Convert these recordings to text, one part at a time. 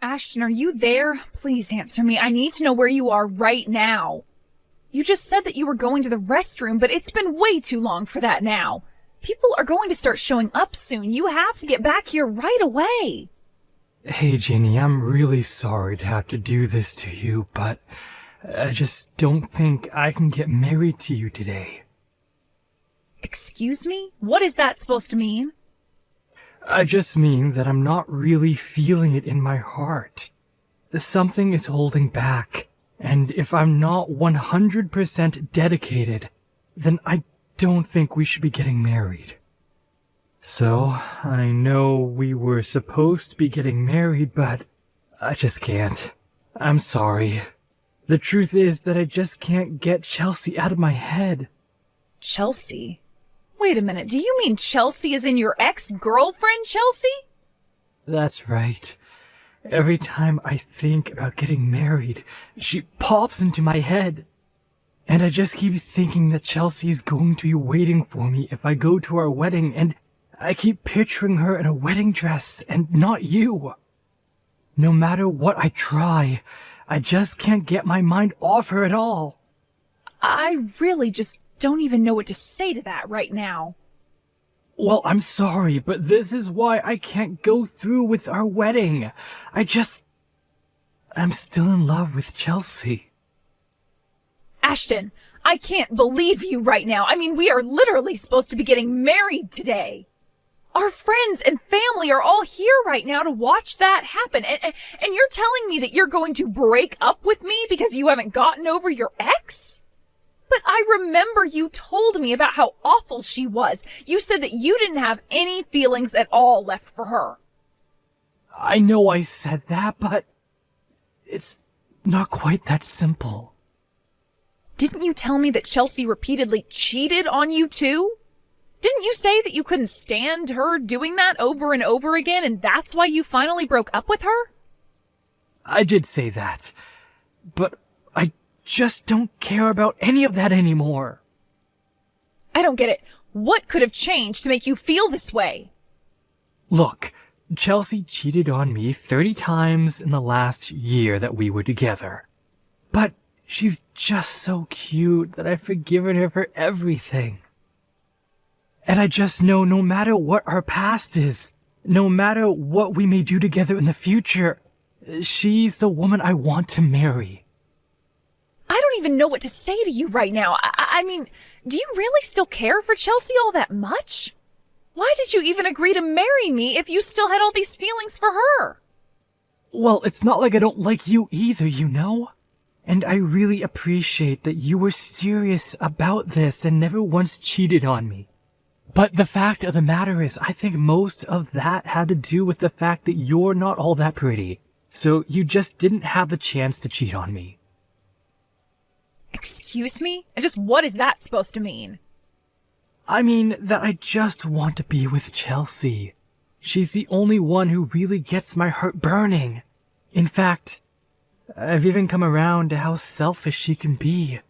Ashton, are you there? Please answer me. I need to know where you are right now. You just said that you were going to the restroom, but it's been way too long for that now. People are going to start showing up soon. You have to get back here right away. Hey, Ginny, I'm really sorry to have to do this to you, but I just don't think I can get married to you today. Excuse me? What is that supposed to mean? I just mean that I'm not really feeling it in my heart. Something is holding back, and if I'm not 100% dedicated, then I don't think we should be getting married. So, I know we were supposed to be getting married, but I just can't. I'm sorry. The truth is that I just can't get Chelsea out of my head. Chelsea? Wait a minute, do you mean Chelsea is in your ex-girlfriend, Chelsea? That's right. Every time I think about getting married, she pops into my head. And I just keep thinking that Chelsea is going to be waiting for me if I go to our wedding, and I keep picturing her in a wedding dress and not you. No matter what I try, I just can't get my mind off her at all. I really just don't even know what to say to that right now. Well, I'm sorry, but this is why I can't go through with our wedding. I'm still in love with Chelsea. Ashton, I can't believe you right now. I mean, we are literally supposed to be getting married today. Our friends and family are all here right now to watch that happen. And you're telling me that you're going to break up with me because you haven't gotten over your ex? But I remember you told me about how awful she was. You said that you didn't have any feelings at all left for her. I know I said that, but it's not quite that simple. Didn't you tell me that Chelsea repeatedly cheated on you too? Didn't you say that you couldn't stand her doing that over and over again, and that's why you finally broke up with her? I did say that, but I just don't care about any of that anymore. I don't get it. What could have changed to make you feel this way? Look, Chelsea cheated on me 30 times in the last year that we were together. But she's just so cute that I've forgiven her for everything. And I just know no matter what our past is, no matter what we may do together in the future, she's the woman I want to marry. I don't even know what to say to you right now. I mean, do you really still care for Chelsea all that much? Why did you even agree to marry me if you still had all these feelings for her? Well, it's not like I don't like you either, you know? And I really appreciate that you were serious about this and never once cheated on me. But the fact of the matter is, I think most of that had to do with the fact that you're not all that pretty. So you just didn't have the chance to cheat on me. Excuse me? And just what is that supposed to mean? I mean that I just want to be with Chelsea. She's the only one who really gets my heart burning. In fact, I've even come around to how selfish she can be.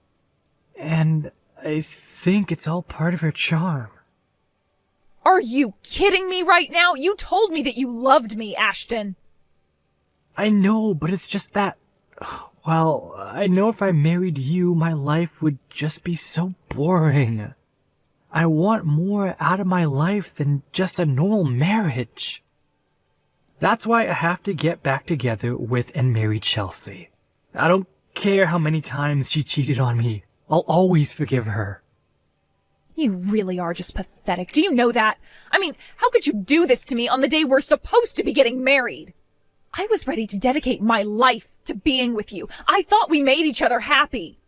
And I think it's all part of her charm. Are you kidding me right now? You told me that you loved me, Ashton. I know, but it's just that... Well, I know if I married you, my life would just be so boring. I want more out of my life than just a normal marriage. That's why I have to get back together with and marry Chelsea. I don't care how many times she cheated on me. I'll always forgive her. You really are just pathetic. Do you know that? I mean, how could you do this to me on the day we're supposed to be getting married? I was ready to dedicate my life to being with you. I thought we made each other happy.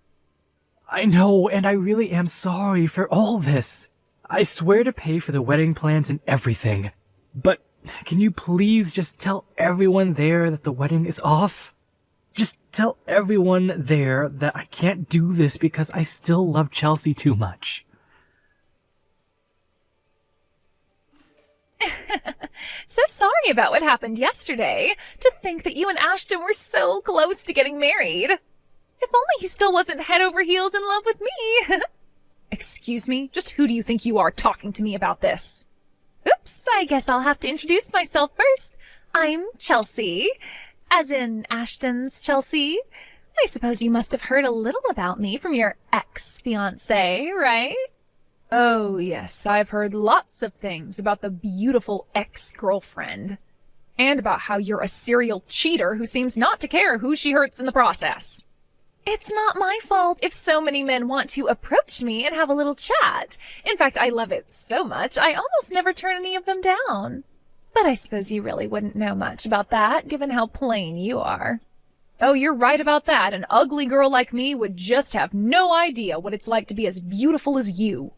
I know, and I really am sorry for all this. I swear to pay for the wedding plans and everything. But can you please just tell everyone there that the wedding is off? Just tell everyone there that I can't do this because I still love Chelsea too much. So sorry about what happened yesterday. To think that you and Ashton were so close to getting married. If only he still wasn't head over heels in love with me. Excuse me? Just who do you think you are talking to me about this? Oops, I guess I'll have to introduce myself first. I'm Chelsea. As in Ashton's, Chelsea? I suppose you must have heard a little about me from your ex-fiancé, right? Oh, yes, I've heard lots of things about the beautiful ex-girlfriend. And about how you're a serial cheater who seems not to care who she hurts in the process. It's not my fault if so many men want to approach me and have a little chat. In fact, I love it so much, I almost never turn any of them down. But I suppose you really wouldn't know much about that, given how plain you are. Oh, you're right about that. An ugly girl like me would just have no idea what it's like to be as beautiful as you.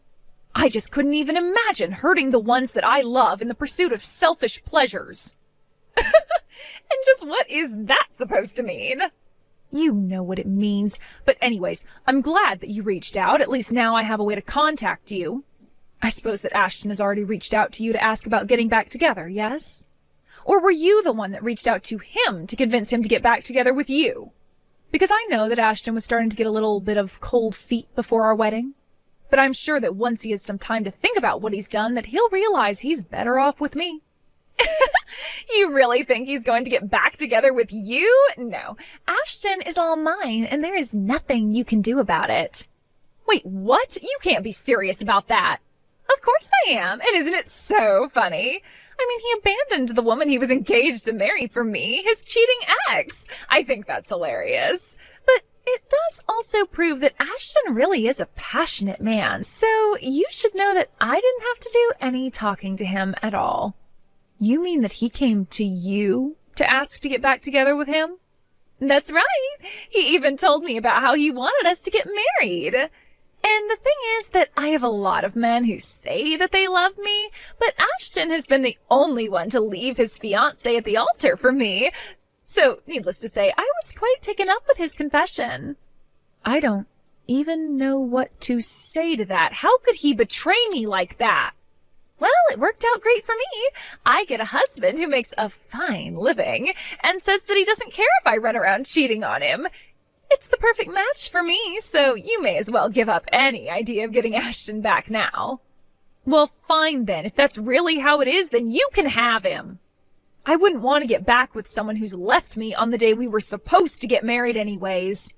I just couldn't even imagine hurting the ones that I love in the pursuit of selfish pleasures. And just what is that supposed to mean? You know what it means. But anyways, I'm glad that you reached out. At least now I have a way to contact you. I suppose that Ashton has already reached out to you to ask about getting back together, yes? Or were you the one that reached out to him to convince him to get back together with you? Because I know that Ashton was starting to get a little bit of cold feet before our wedding. But I'm sure that once he has some time to think about what he's done, that he'll realize he's better off with me. You really think he's going to get back together with you? No. Ashton is all mine, and there is nothing you can do about it. Wait, what? You can't be serious about that. Of course I am, and isn't it so funny? I mean, he abandoned the woman he was engaged to marry for me, his cheating ex. I think that's hilarious. But it does also prove that Ashton really is a passionate man, so you should know that I didn't have to do any talking to him at all. You mean that he came to you to ask to get back together with him? That's right. He even told me about how he wanted us to get married. And the thing is that I have a lot of men who say that they love me, but Ashton has been the only one to leave his fiancé at the altar for me. So, needless to say, I was quite taken up with his confession. I don't even know what to say to that. How could he betray me like that? Well, it worked out great for me. I get a husband who makes a fine living and says that he doesn't care if I run around cheating on him. It's the perfect match for me, so you may as well give up any idea of getting Ashton back now. Well, fine then. If that's really how it is, then you can have him. I wouldn't want to get back with someone who's left me on the day we were supposed to get married anyways.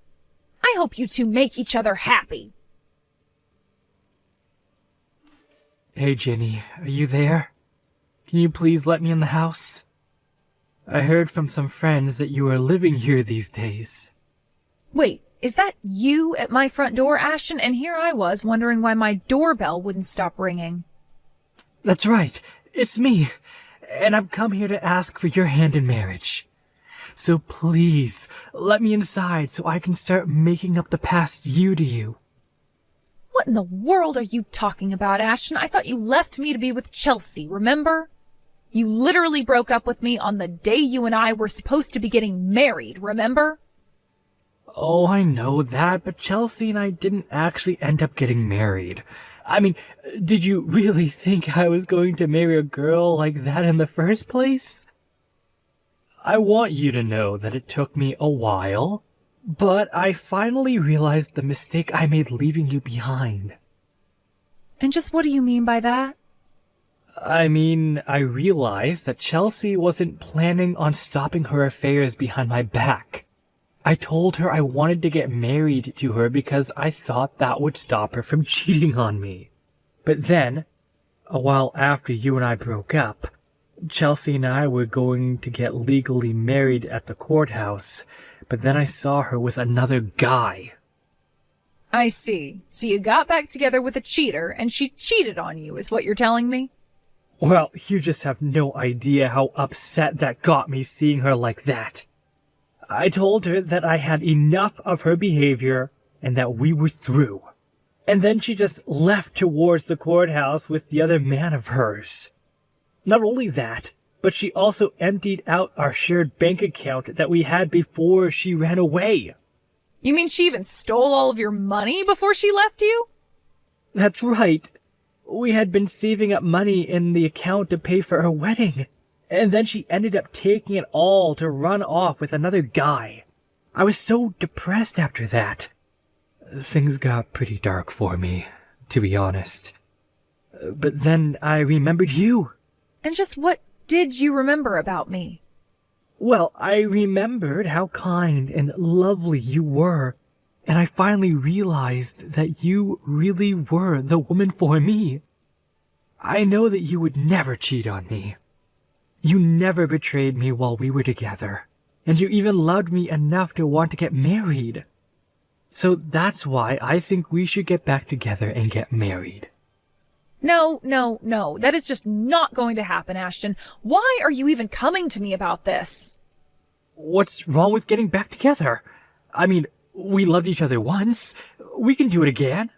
I hope you two make each other happy. Hey, Jenny, are you there? Can you please let me in the house? I heard from some friends that you are living here these days. Wait, is that you at my front door, Ashton? And here I was wondering why my doorbell wouldn't stop ringing. That's right, it's me, and I've come here to ask for your hand in marriage. So please, let me inside so I can start making up the past you to you. What in the world are you talking about, Ashton? I thought you left me to be with Chelsea, remember? You literally broke up with me on the day you and I were supposed to be getting married, remember? Oh, I know that, but Chelsea and I didn't actually end up getting married. I mean, did you really think I was going to marry a girl like that in the first place? I want you to know that it took me a while. But I finally realized the mistake I made leaving you behind. And just what do you mean by that? I mean, I realized that Chelsea wasn't planning on stopping her affairs behind my back. I told her I wanted to get married to her because I thought that would stop her from cheating on me. But then, a while after you and I broke up, Chelsea and I were going to get legally married at the courthouse, but then I saw her with another guy. I see. So you got back together with a cheater, and she cheated on you, is what you're telling me? Well, you just have no idea how upset that got me seeing her like that. I told her that I had enough of her behavior and that we were through. And then she just left towards the courthouse with the other man of hers. Not only that, but she also emptied out our shared bank account that we had before she ran away. You mean she even stole all of your money before she left you? That's right. We had been saving up money in the account to pay for her wedding, and then she ended up taking it all to run off with another guy. I was so depressed after that. Things got pretty dark for me, to be honest. But then I remembered you. And just what did you remember about me? Well, I remembered how kind and lovely you were, and I finally realized that you really were the woman for me. I know that you would never cheat on me. You never betrayed me while we were together, and you even loved me enough to want to get married. So that's why I think we should get back together and get married. No, no, no. That is just not going to happen, Ashton. Why are you even coming to me about this? What's wrong with getting back together? I mean, we loved each other once. We can do it again.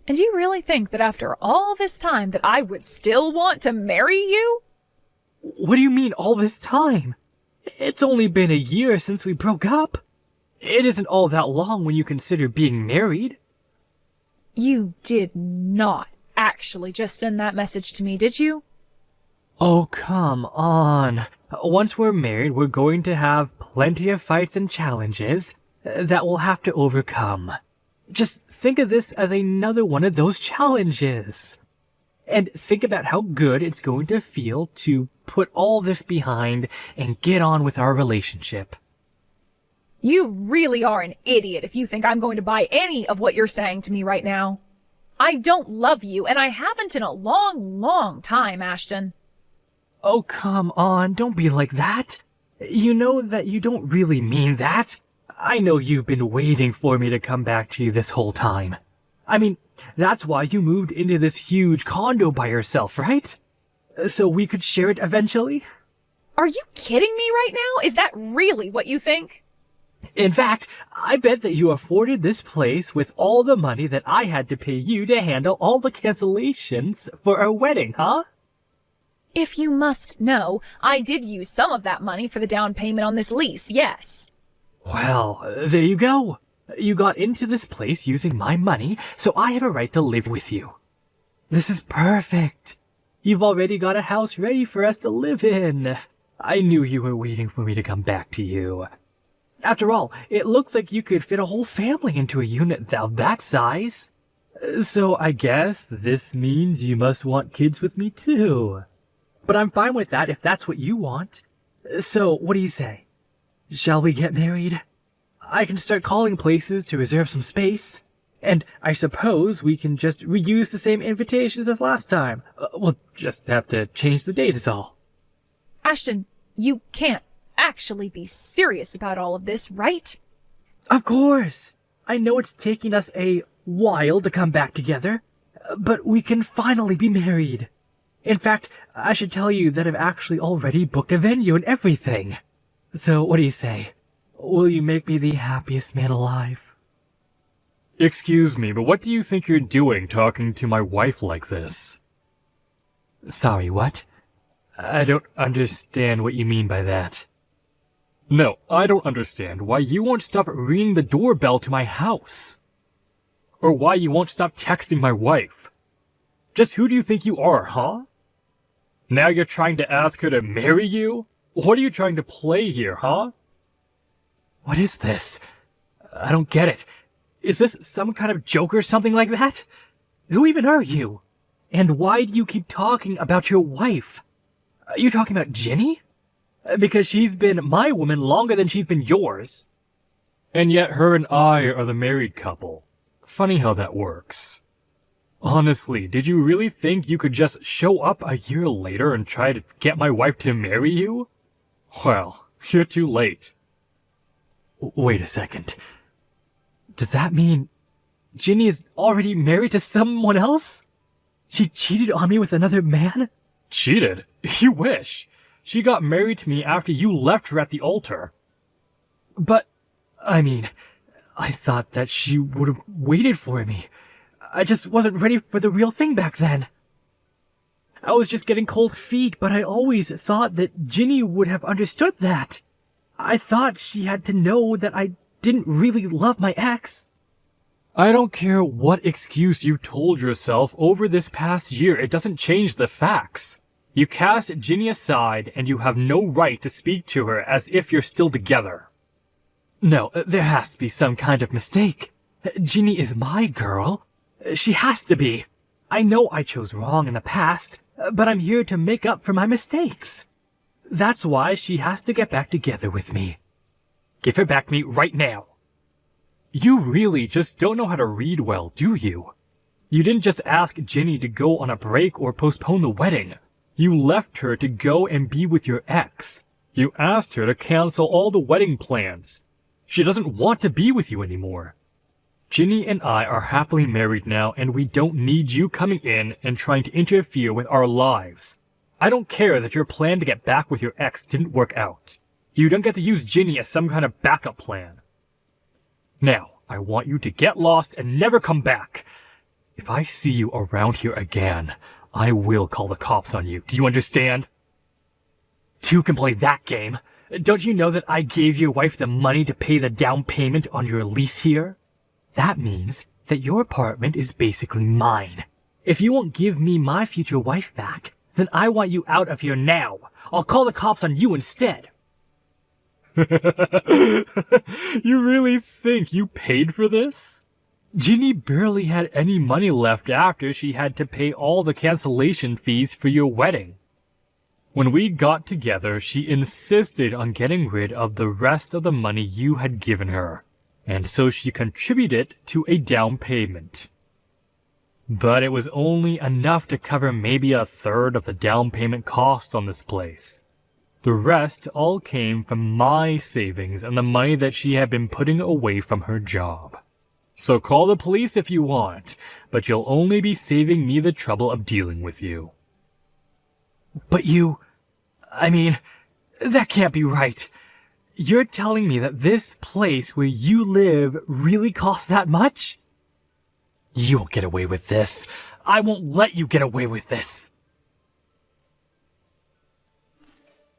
And you really think that after all this time that I would still want to marry you? What do you mean all this time? It's only been a year since we broke up. It isn't all that long when you consider being married. You did not actually just send that message to me, did you? Oh, come on. Once we're married, we're going to have plenty of fights and challenges that we'll have to overcome. Just think of this as another one of those challenges. And think about how good it's going to feel to put all this behind and get on with our relationship. You really are an idiot if you think I'm going to buy any of what you're saying to me right now. I don't love you, and I haven't in a long, long time, Ashton. Oh, come on, don't be like that. You know that you don't really mean that. I know you've been waiting for me to come back to you this whole time. I mean, that's why you moved into this huge condo by yourself, right? So we could share it eventually? Are you kidding me right now? Is that really what you think? In fact, I bet that you afforded this place with all the money that I had to pay you to handle all the cancellations for our wedding, huh? If you must know, I did use some of that money for the down payment on this lease, yes. Well, there you go. You got into this place using my money, so I have a right to live with you. This is perfect. You've already got a house ready for us to live in. I knew you were waiting for me to come back to you. After all, it looks like you could fit a whole family into a unit of that size. So I guess this means you must want kids with me too. But I'm fine with that if that's what you want. So what do you say? Shall we get married? I can start calling places to reserve some space. And I suppose we can just reuse the same invitations as last time. We'll just have to change the date is all. Ashton, you can't actually be serious about all of this, right? Of course. I know it's taking us a while to come back together, but we can finally be married. In fact, I should tell you that I've actually already booked a venue and everything. So what do you say? Will you make me the happiest man alive? Excuse me, but what do you think you're doing talking to my wife like this? Sorry, what? I don't understand what you mean by that. No, I don't understand why you won't stop ringing the doorbell to my house. Or why you won't stop texting my wife. Just who do you think you are, huh? Now you're trying to ask her to marry you? What are you trying to play here, huh? What is this? I don't get it. Is this some kind of joke or something like that? Who even are you? And why do you keep talking about your wife? Are you talking about Ginny? Because she's been my woman longer than she's been yours. And yet her and I are the married couple. Funny how that works. Honestly, did you really think you could just show up a year later and try to get my wife to marry you? Well, you're too late. Wait a second. Does that mean Ginny is already married to someone else? She cheated on me with another man? Cheated? You wish. She got married to me after you left her at the altar. But, I mean, I thought that she would have waited for me. I just wasn't ready for the real thing back then. I was just getting cold feet, but I always thought that Ginny would have understood that. I thought she had to know that I didn't really love my ex. I don't care what excuse you told yourself over this past year, it doesn't change the facts. You cast Ginny aside, and you have no right to speak to her as if you're still together. No, there has to be some kind of mistake. Ginny is my girl. She has to be. I know I chose wrong in the past, but I'm here to make up for my mistakes. That's why she has to get back together with me. Give her back to me right now. You really just don't know how to read well, do you? You didn't just ask Ginny to go on a break or postpone the wedding. You left her to go and be with your ex. You asked her to cancel all the wedding plans. She doesn't want to be with you anymore. Ginny and I are happily married now, and we don't need you coming in and trying to interfere with our lives. I don't care that your plan to get back with your ex didn't work out. You don't get to use Ginny as some kind of backup plan. Now, I want you to get lost and never come back. If I see you around here again, I will call the cops on you. Do you understand? Two can play that game. Don't you know that I gave your wife the money to pay the down payment on your lease here? That means that your apartment is basically mine. If you won't give me my future wife back, then I want you out of here now. I'll call the cops on you instead. You really think you paid for this? Ginny barely had any money left after she had to pay all the cancellation fees for your wedding. When we got together, she insisted on getting rid of the rest of the money you had given her, and so she contributed to a down payment. But it was only enough to cover maybe a third of the down payment cost on this place. The rest all came from my savings and the money that she had been putting away from her job. So call the police if you want, but you'll only be saving me the trouble of dealing with you. But that can't be right. You're telling me that this place where you live really costs that much? You won't get away with this. I won't let you get away with this.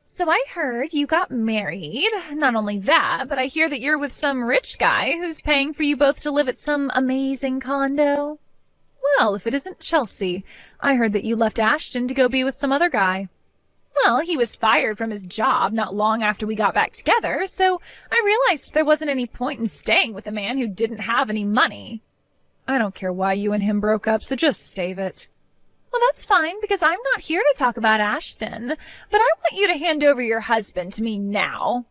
So I heard you got married. Not only that, but I hear that you're with some rich guy who's paying for you both to live at some amazing condo. Well, if it isn't Chelsea, I heard that you left Ashton to go be with some other guy. Well, he was fired from his job not long after we got back together, so I realized there wasn't any point in staying with a man who didn't have any money. I don't care why you and him broke up, so just save it. Well, that's fine, because I'm not here to talk about Ashton, but I want you to hand over your husband to me now.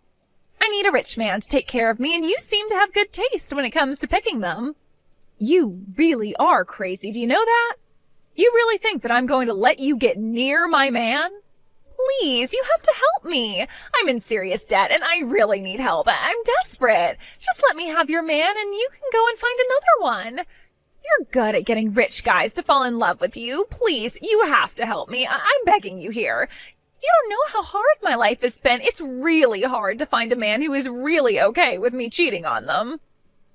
I need a rich man to take care of me, and you seem to have good taste when it comes to picking them. You really are crazy, do you know that? You really think that I'm going to let you get near my man? Please, you have to help me. I'm in serious debt, and I really need help. I'm desperate. Just let me have your man, and you can go and find another one. You're good at getting rich guys to fall in love with you. Please, you have to help me. I'm begging you here. You don't know how hard my life has been. It's really hard to find a man who is really okay with me cheating on them.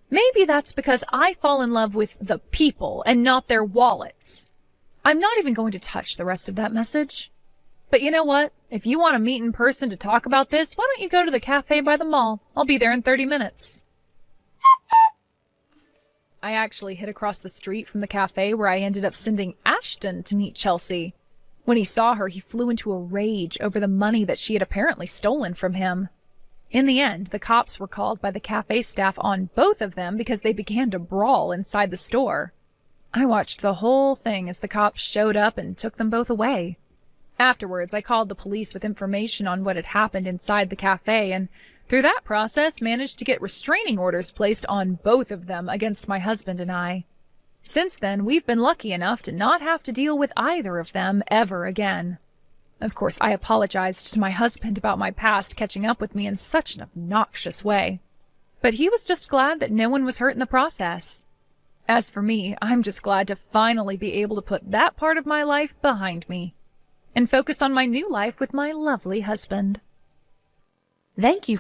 Maybe that's because I fall in love with the people and not their wallets. I'm not even going to touch the rest of that message. But you know what? If you want to meet in person to talk about this, why don't you go to the cafe by the mall? I'll be there in 30 minutes. I actually hid across the street from the cafe where I ended up sending Ashton to meet Chelsea. When he saw her, he flew into a rage over the money that she had apparently stolen from him. In the end, the cops were called by the cafe staff on both of them because they began to brawl inside the store. I watched the whole thing as the cops showed up and took them both away. Afterwards, I called the police with information on what had happened inside the cafe, and through that process managed to get restraining orders placed on both of them against my husband and I. Since then, we've been lucky enough to not have to deal with either of them ever again. Of course, I apologized to my husband about my past catching up with me in such an obnoxious way. But he was just glad that no one was hurt in the process. As for me, I'm just glad to finally be able to put that part of my life behind me and focus on my new life with my lovely husband. Thank you